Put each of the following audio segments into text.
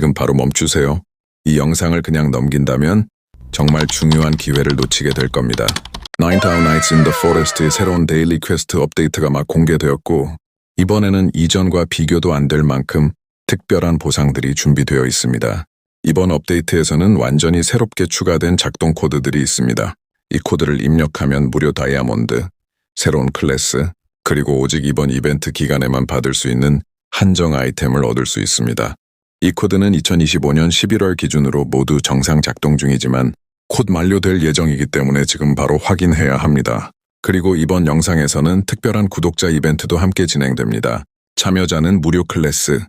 지금 바로 멈추세요. 이 영상을 그냥 넘긴다면 정말 중요한 기회를 놓치게 될 겁니다. 9000 Nights in the Forest의 새로운 데일리 퀘스트 업데이트가 막 공개되었고 이번에는 이전과 비교도 안 될 만큼 특별한 보상들이 준비되어 있습니다. 이번 업데이트에서는 완전히 새롭게 추가된 작동 코드들이 있습니다. 이 코드를 입력하면 무료 다이아몬드, 새로운 클래스, 그리고 오직 이번 이벤트 기간에만 받을 수 있는 한정 아이템을 얻을 수 있습니다. 이 코드는 2025년 11월 기준으로 모두 정상 작동 중이지만 곧 만료될 예정이기 때문에 지금 바로 확인해야 합니다. 그리고 이번 영상에서는 특별한 구독자 이벤트도 함께 진행됩니다. 참여자는 무료 클래스,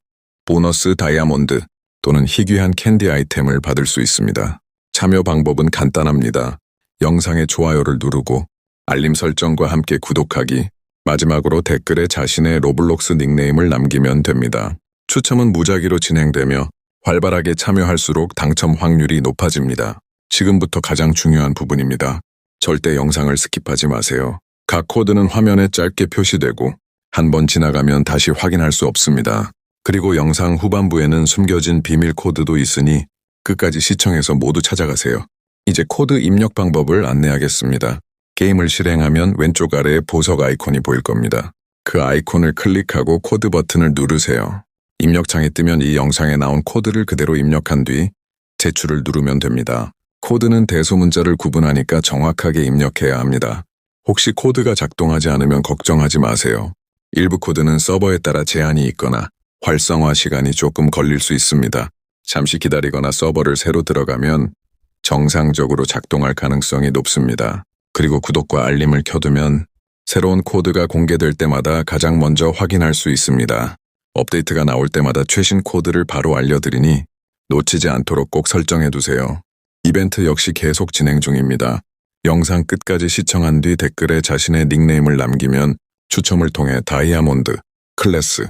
보너스 다이아몬드 또는 희귀한 캔디 아이템을 받을 수 있습니다. 참여 방법은 간단합니다. 영상에 좋아요를 누르고 알림 설정과 함께 구독하기, 마지막으로 댓글에 자신의 로블록스 닉네임을 남기면 됩니다. 추첨은 무작위로 진행되며 활발하게 참여할수록 당첨 확률이 높아집니다. 지금부터 가장 중요한 부분입니다. 절대 영상을 스킵하지 마세요. 각 코드는 화면에 짧게 표시되고 한 번 지나가면 다시 확인할 수 없습니다. 그리고 영상 후반부에는 숨겨진 비밀 코드도 있으니 끝까지 시청해서 모두 찾아가세요. 이제 코드 입력 방법을 안내하겠습니다. 게임을 실행하면 왼쪽 아래에 보석 아이콘이 보일 겁니다. 그 아이콘을 클릭하고 코드 버튼을 누르세요. 입력창이 뜨면 이 영상에 나온 코드를 그대로 입력한 뒤 제출을 누르면 됩니다. 코드는 대소문자를 구분하니까 정확하게 입력해야 합니다. 혹시 코드가 작동하지 않으면 걱정하지 마세요. 일부 코드는 서버에 따라 제한이 있거나 활성화 시간이 조금 걸릴 수 있습니다. 잠시 기다리거나 서버를 새로 들어가면 정상적으로 작동할 가능성이 높습니다. 그리고 구독과 알림을 켜두면 새로운 코드가 공개될 때마다 가장 먼저 확인할 수 있습니다. 업데이트가 나올 때마다 최신 코드를 바로 알려드리니 놓치지 않도록 꼭 설정해두세요. 이벤트 역시 계속 진행 중입니다. 영상 끝까지 시청한 뒤 댓글에 자신의 닉네임을 남기면 추첨을 통해 다이아몬드, 클래스,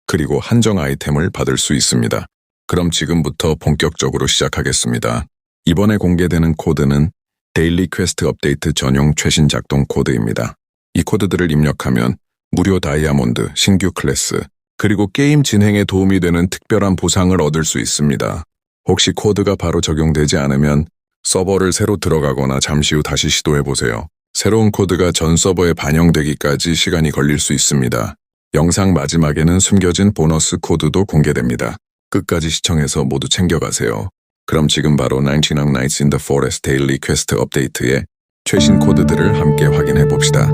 그리고 한정 아이템을 받을 수 있습니다. 그럼 지금부터 본격적으로 시작하겠습니다. 이번에 공개되는 코드는 데일리 퀘스트 업데이트 전용 최신 작동 코드입니다. 이 코드들을 입력하면 무료 다이아몬드, 신규 클래스, 그리고 게임 진행에 도움이 되는 특별한 보상을 얻을 수 있습니다. 혹시 코드가 바로 적용되지 않으면 서버를 새로 들어가거나 잠시 후 다시 시도해보세요. 새로운 코드가 전 서버에 반영되기까지 시간이 걸릴 수 있습니다. 영상 마지막에는 숨겨진 보너스 코드도 공개됩니다. 끝까지 시청해서 모두 챙겨가세요. 그럼 지금 바로 9000 Nights in the Forest 데일리 퀘스트 업데이트의 최신 코드들을 함께 확인해 봅시다.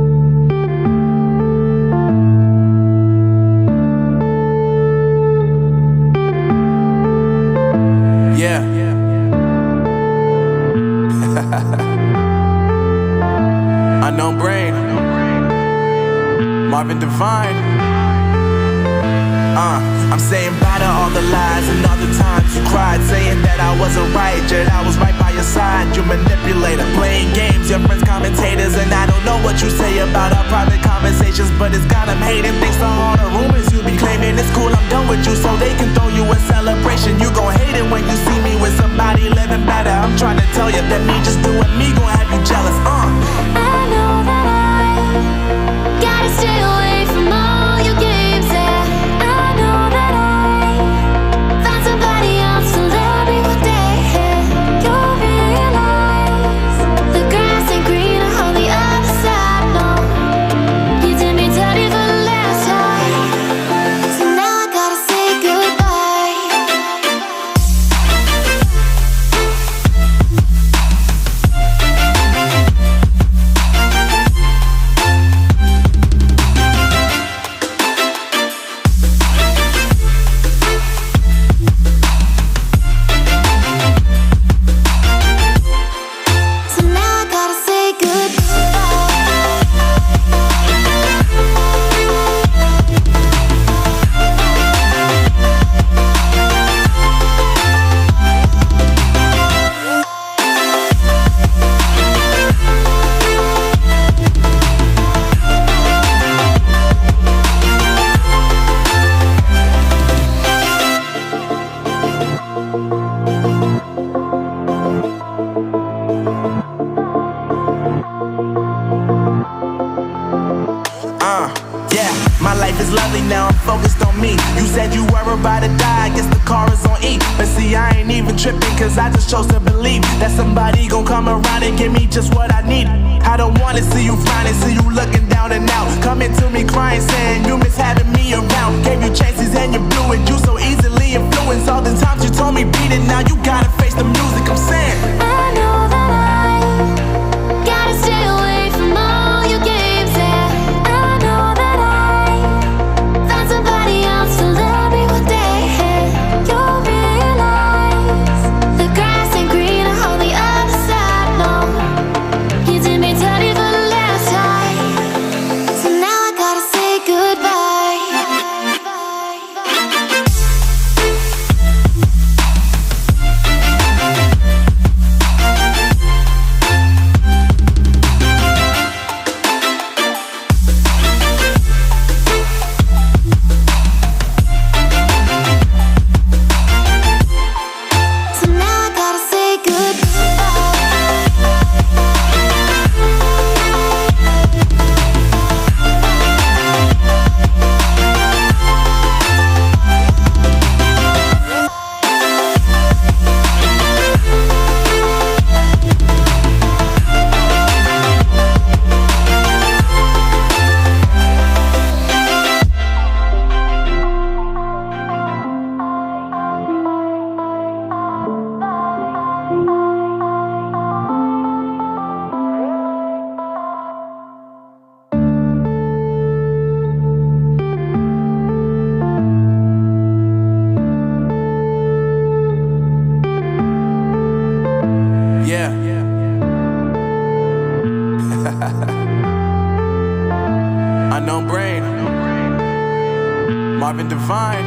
Unknown brain, Marvin Divine. I'm saying bye to all the lies and all the times you cried, saying that I wasn't right, yet I was right by your side. You manipulator, playing games, your friends commentators, and I don't know what you say about our private conversations, but it's got them hating. Thanks to all the rumors you be claiming, it's cool, I'm done with you, so they can throw you a celebration. You gon' hate it when you see me with somebody living better. I'm trying to tell you that me just doing me gon' have you jealous. I know that I gotta stay away from all your games, yeah. I know that I found somebody else to love me one day, yeah. You'll realize the grass ain't greener on the other side, no. You did me dirty for the last time, so now I gotta say goodbye. My life is lovely now, I'm focused on me. You said you were about to die, I guess the car is on E. But see, ain't even tripping, cause I just chose to believe that somebody gon' come around and give me just what I need. I don't wanna see you frowning, see you looking down and out, coming to me crying, saying you miss having me around. Gave you chances and you blew it, you so easily influenced. All the times you told me beat it, now you gotta face the music. I'm saying I know that I gotta stay away from all your games. Yeah, I know that I found somebody else to love me one day. You'll realize the grass ain't greener on the other side. No, you did me dirty for the last time, so now I gotta say goodbye. So now I gotta say goodbye. yeah. Unknown Brain, Marvin Devine.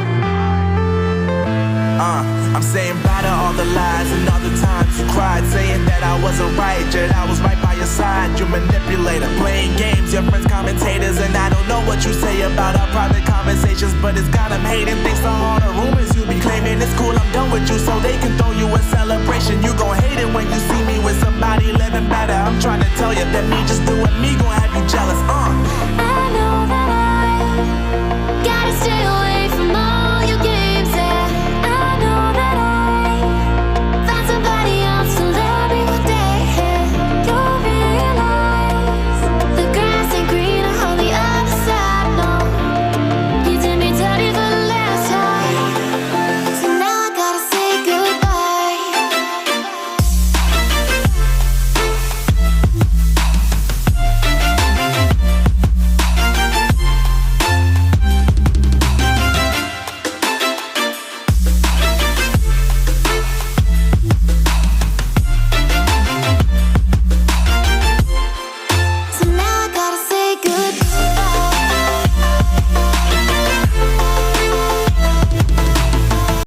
I'm saying bye to all the lies and all the times you cried, saying that I wasn't right, yet I was right by your side. You manipulator, playing games, your friends commentators, and I don't know what you say about our private conversations, but it's got them hating thanks to all the rumors you be claiming. It's cool, I'm done with you, so they can